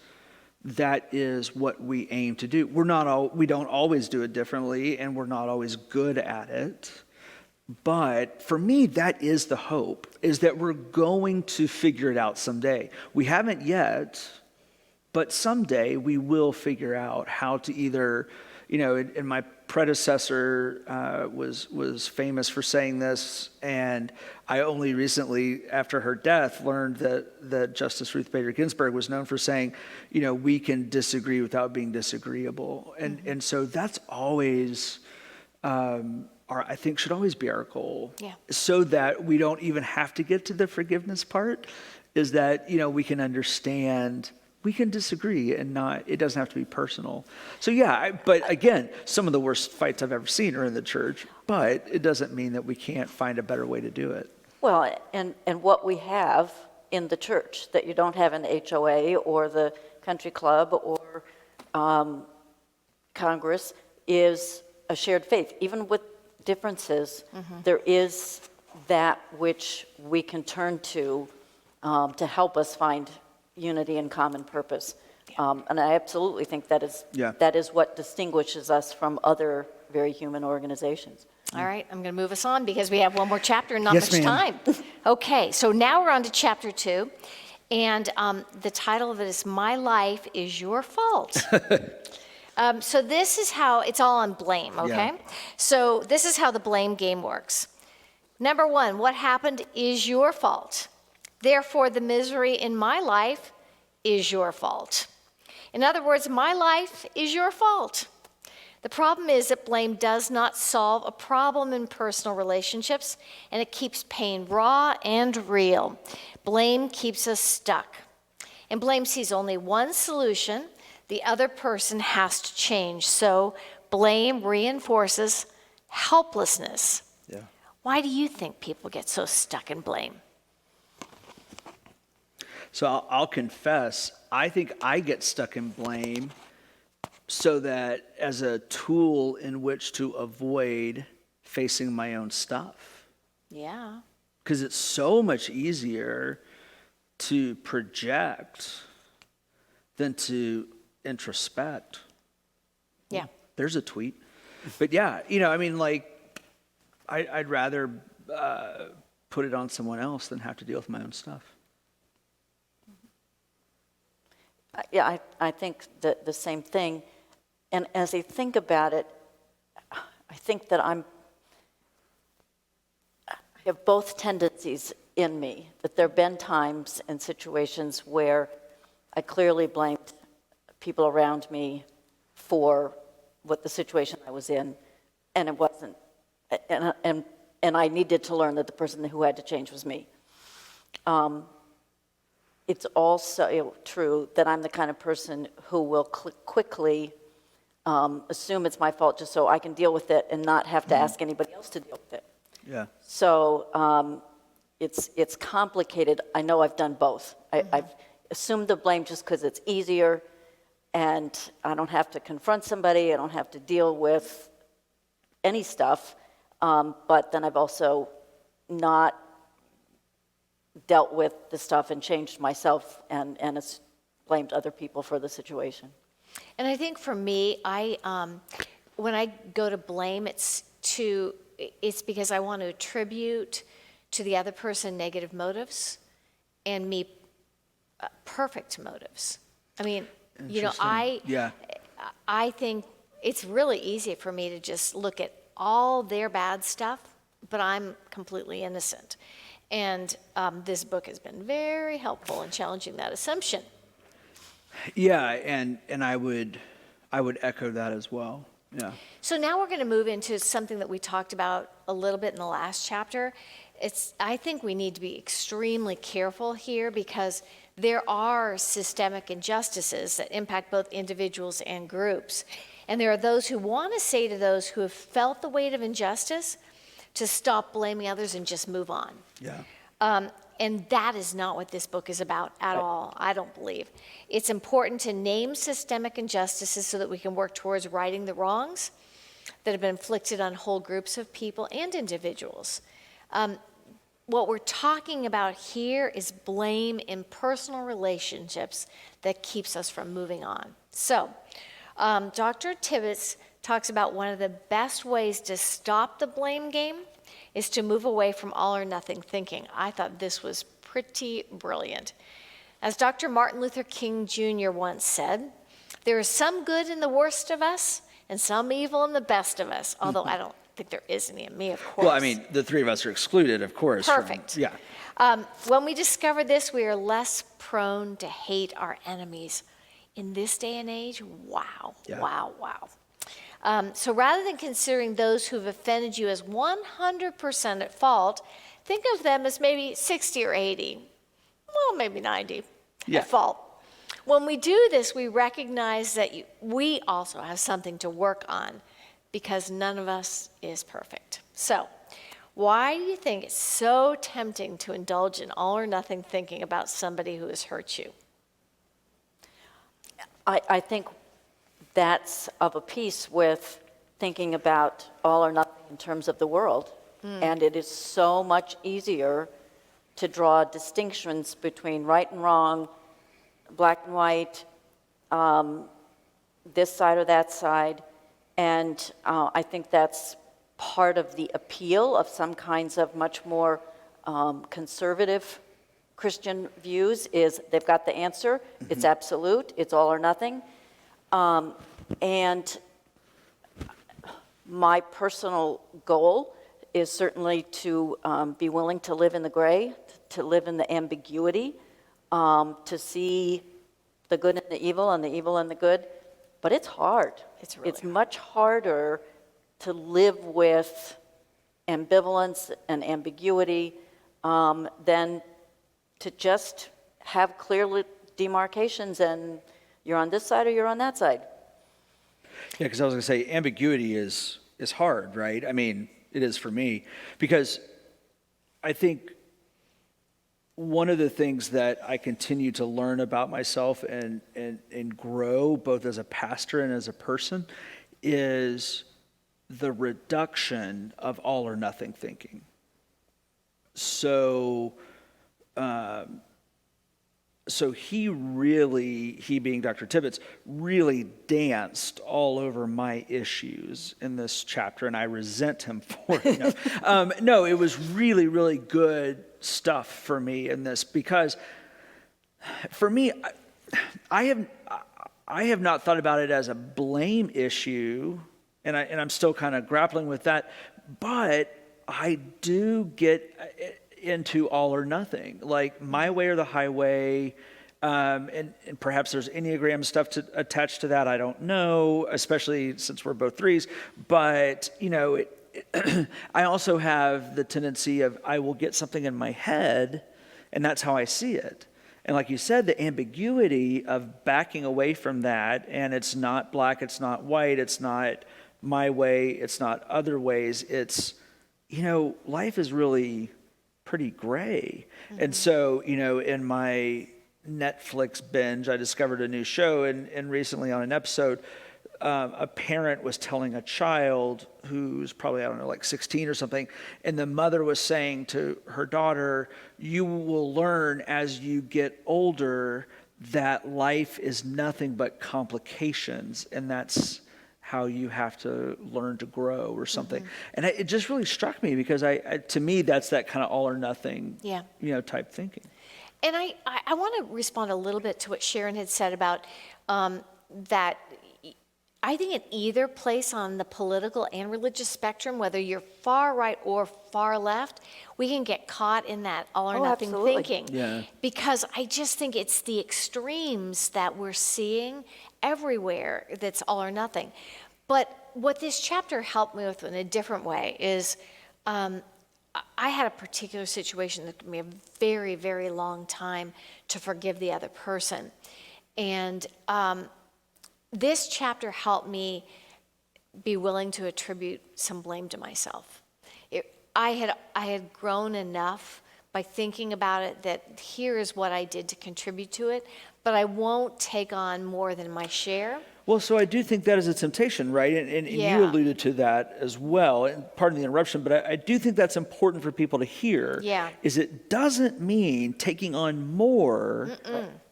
that is what we aim to do. We don't always do it differently, and we're not always good at it. But for me, that is the hope, is that we're going to figure it out someday. We haven't yet, but someday we will figure out how to either, and my predecessor was famous for saying this, and I only recently, after her death, learned that Justice Ruth Bader Ginsburg was known for saying, we can disagree without being disagreeable. And so that's always, I think should always be our goal. Yeah. So that we don't even have to get to the forgiveness part, is that, we can understand. We can disagree and it doesn't have to be personal. So but again, some of the worst fights I've ever seen are in the church, but it doesn't mean that we can't find a better way to do it. Well, and what we have in the church that you don't have in the HOA or the country club or Congress is a shared faith. Even with differences, there is that which we can turn to help us find unity and common purpose. And I absolutely think that is what distinguishes us from other very human organizations. All right, I'm going to move us on because we have one more chapter and not Yes, much ma'am. time. Okay, so now we're on to chapter 2, and the title of it is My Life is Your Fault. So this is how, it's all on blame, okay? Yeah. So this is how the blame game works. Number 1, what happened is your fault. Therefore, the misery in my life is your fault. In other words, my life is your fault. The problem is that blame does not solve a problem in personal relationships, and it keeps pain raw and real. Blame keeps us stuck. And blame sees only one solution. The other person has to change. So blame reinforces helplessness. Yeah. Why do you think people get so stuck in blame? So I'll confess, I think I get stuck in blame so that as a tool in which to avoid facing my own stuff. Yeah. Because it's so much easier to project than to introspect. Yeah. There's a tweet. But I'd rather put it on someone else than have to deal with my own stuff. Yeah, I think that the same thing. And as I think about it, I think that I have both tendencies in me, that there have been times and situations where I clearly blamed people around me for what the situation I was in, and it wasn't. And I needed to learn that the person who had to change was me. It's also true that I'm the kind of person who will quickly assume it's my fault just so I can deal with it and not have to ask anybody else to deal with it. Yeah. So it's complicated. I know I've done both. I've assumed the blame just because it's easier, and I don't have to confront somebody. I don't have to deal with any stuff. But then I've also not dealt with the stuff and changed myself and blamed other people for the situation. And I think for me, when I go to blame, it's because I want to attribute to the other person negative motives and me perfect motives. I mean, I think it's really easy for me to just look at all their bad stuff, but I'm completely innocent. And this book has been very helpful in challenging that assumption. Yeah, and I would echo that as well. Yeah. So now we're going to move into something that we talked about a little bit in the last chapter. I think we need to be extremely careful here because there are systemic injustices that impact both individuals and groups. And there are those who want to say to those who have felt the weight of injustice to stop blaming others and just move on. Yeah. And that is not what this book is about at all, I don't believe. It's important to name systemic injustices so that we can work towards righting the wrongs. that have been inflicted on whole groups of people and individuals. What we're talking about here is blame in personal relationships that keeps us from moving on. So, Dr. Tibbetts talks about one of the best ways to stop the blame game is to move away from all or nothing thinking. I thought this was pretty brilliant. As Dr. Martin Luther King Jr. once said, there is some good in the worst of us and some evil in the best of us, although I don't think there is any in me, of course. Well, I mean, the three of us are excluded, of course. Perfect. Yeah. When we discover this, we are less prone to hate our enemies. In this day and age, wow, Yeah. wow. So rather than considering those who've offended you as 100% at fault, think of them as maybe 60 or 80, well, maybe 90 Yeah. at fault. When we do this, we recognize that we also have something to work on because none of us is perfect. So, why do you think it's so tempting to indulge in all or nothing thinking about somebody who has hurt you? I think that's of a piece with thinking about all or nothing in terms of the world. And it is so much easier to draw distinctions between right and wrong, black and white, this side or that side. And I think that's part of the appeal of some kinds of much more conservative Christian views is they've got the answer, it's absolute, it's all or nothing. And my personal goal is certainly to be willing to live in the gray, to live in the ambiguity, to see the good and the evil and the evil and the good. But it's hard. It's much harder to live with ambivalence and ambiguity than to just have clear demarcations and you're on this side or you're on that side. Yeah, because I was going to say ambiguity is hard, right? I mean, it is for me because I think one of the things that I continue to learn about myself and grow both as a pastor and as a person is the reduction of all or nothing thinking. So he being Dr. Tibbetts, really danced all over my issues in this chapter, and I resent him for it. No, it was really, really good stuff for me in this because, for me, I have not thought about it as a blame issue, and I'm still kind of grappling with that, but I do get into all or nothing, like my way or the highway, and perhaps there's Enneagram stuff attached to that. I don't know, especially since we're both threes. But I also have the tendency of I will get something in my head, and that's how I see it. And like you said, the ambiguity of backing away from that, and it's not black, it's not white, it's not my way, it's not other ways. It's life is really pretty gray. And so, in my Netflix binge, I discovered a new show, and recently on an episode, a parent was telling a child who's probably, I don't know, like 16 or something, and the mother was saying to her daughter, you will learn as you get older that life is nothing but complications, and that's how you have to learn to grow or something. And it just really struck me because to me, that's that kind of all or nothing, type thinking. And I want to respond a little bit to what Sharon had said about that. I think in either place on the political and religious spectrum, whether you're far right or far left, we can get caught in that all or nothing thinking. Yeah. Because I just think it's the extremes that we're seeing everywhere that's all or nothing. But what this chapter helped me with in a different way is I had a particular situation that took me a very, very long time to forgive the other person. And this chapter helped me be willing to attribute some blame to myself. I had grown enough by thinking about it that here is what I did to contribute to it, but I won't take on more than my share. Well, so I do think that is a temptation, right? And Yeah. you alluded to that as well, and pardon the interruption, but I do think that's important for people to hear. Yeah. Is it doesn't mean taking on more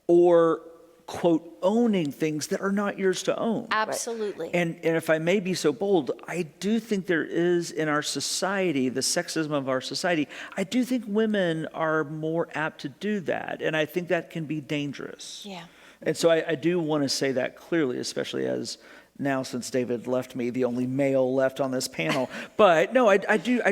or, quote, owning things that are not yours to own. Absolutely. And if I may be so bold, I do think there is in our society, the sexism of our society, I do think women are more apt to do that. And I think that can be dangerous. Yeah. And so I do want to say that clearly, especially as now, since David left me, the only male left on this panel. But no, I think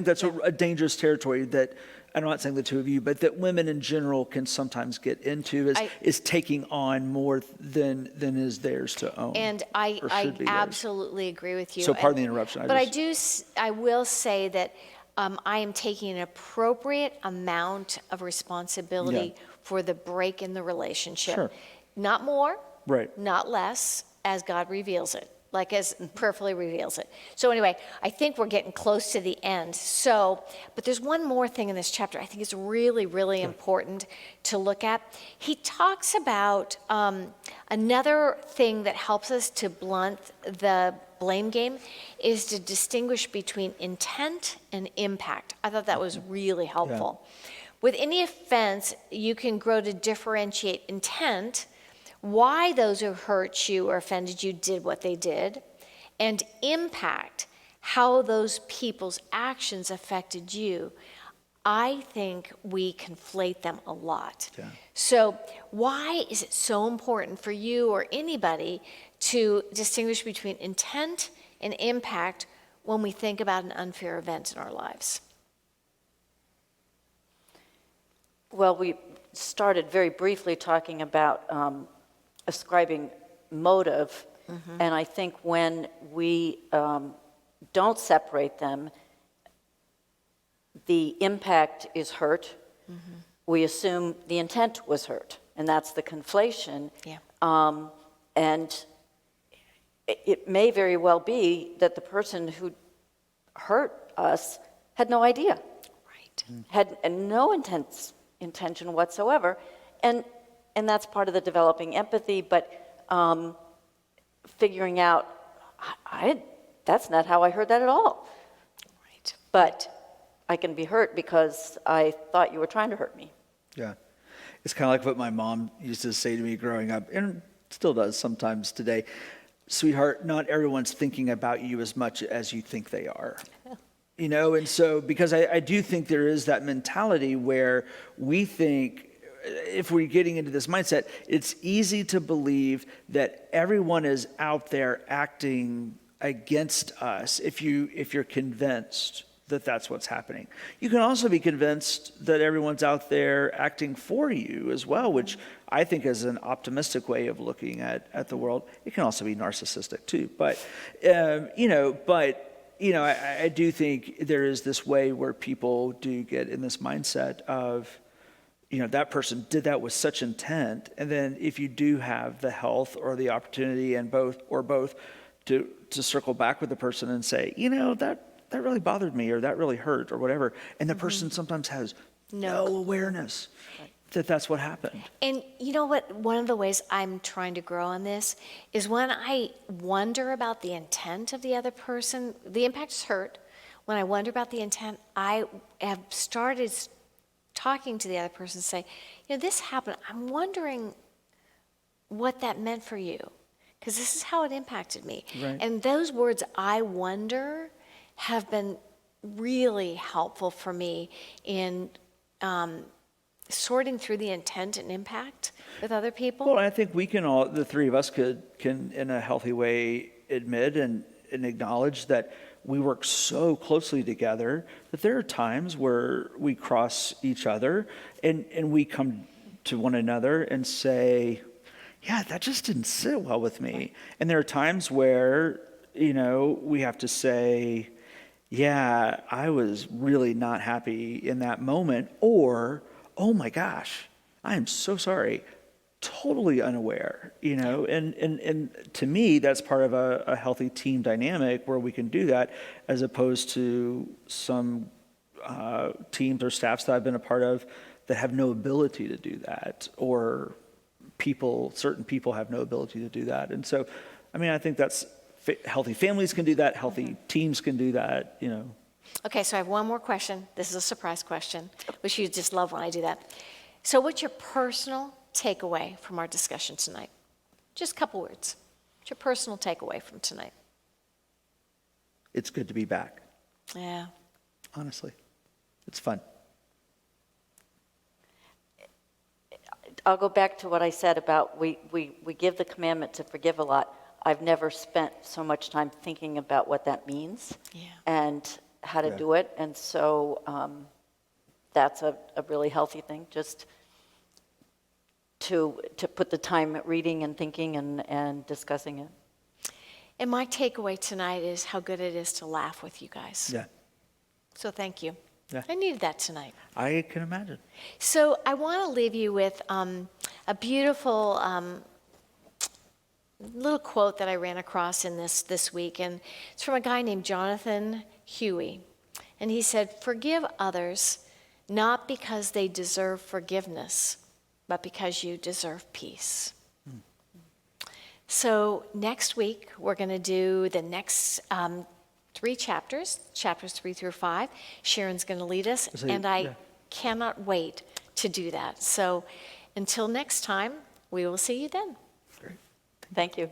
that's a dangerous territory that, I'm not saying the two of you, but that women in general can sometimes get into is taking on more than is theirs to own. And I absolutely agree with you. So pardon the interruption. I will say that I am taking an appropriate amount of responsibility for the break in the relationship. Sure. Not more, Right. not less, as God reveals it, like as prayerfully reveals it. So anyway, I think we're getting close to the end. So, but there's one more thing in this chapter I think is really, really important to look at. He talks about another thing that helps us to blunt the blame game is to distinguish between intent and impact. I thought that was really helpful. With any offense, you can grow to differentiate intent, why those who hurt you or offended you did what they did, and impact, how those people's actions affected you. I think we conflate them a lot. Yeah. So why is it so important for you or anybody to distinguish between intent and impact when we think about an unfair event in our lives? Well, we started very briefly talking about ascribing motive, and I think when we don't separate them, the impact is hurt. We assume the intent was hurt, and that's the conflation. Yeah. And it may very well be that the person who hurt us had no idea, Right. had no intention whatsoever, and that's part of the developing empathy. But figuring out, that's not how I heard that at all. Right. But I can be hurt because I thought you were trying to hurt me. Yeah. It's kind of like what my mom used to say to me growing up, and still does sometimes today. Sweetheart, not everyone's thinking about you as much as you think they are. You know, and so, because I do think there is that mentality where we think, if we're getting into this mindset, it's easy to believe that everyone is out there acting against us if you're convinced that that's what's happening. You can also be convinced that everyone's out there acting for you as well, which I think is an optimistic way of looking at the world. It can also be narcissistic too. But, I do think there is this way where people do get in this mindset of, that person did that with such intent. And then if you do have the health or the opportunity and both to circle back with the person and say, that really bothered me, or that really hurt, or whatever. And the person sometimes has no awareness that that's what happened. And you know what? One of the ways I'm trying to grow on this is when I wonder about the intent of the other person, the impact is hurt. When I wonder about the intent, I have started talking to the other person and say, this happened. I'm wondering what that meant for you, because this is how it impacted me. Right. And those words, I wonder, have been really helpful for me in sorting through the intent and impact with other people. Well, I think we can all, the three of us can in a healthy way admit and acknowledge that we work so closely together that there are times where we cross each other and we come to one another and say, yeah, that just didn't sit well with me. And there are times where, we have to say, yeah, I was really not happy in that moment, or, oh my gosh, I am so sorry, totally unaware, and to me, that's part of a healthy team dynamic where we can do that, as opposed to some teams or staffs that I've been a part of that have no ability to do that, or certain people have no ability to do that. And so, I mean, I think that's healthy families can do that, healthy teams can do that, you know. Okay, so I have one more question. This is a surprise question, which you just love when I do that. So what's your personal takeaway from our discussion tonight? Just a couple words. What's your personal takeaway from tonight? It's good to be back. Yeah. Honestly, it's fun. I'll go back to what I said about we give the commandment to forgive a lot. I've never spent so much time thinking about what that means and how to do it. And so that's a really healthy thing, just to put the time reading and thinking and discussing it. And my takeaway tonight is how good it is to laugh with you guys. Yeah. So thank you. Yeah. I needed that tonight. I can imagine. So I want to leave you with a beautiful little quote that I ran across in this week, and it's from a guy named Jonathan Huey. And he said, "Forgive others not because they deserve forgiveness, but because you deserve peace." So next week, we're going to do the next 3 chapters 3 through 5. Sharon's going to lead us, and I cannot wait to do that. So until next time, we will see you then. Thank you.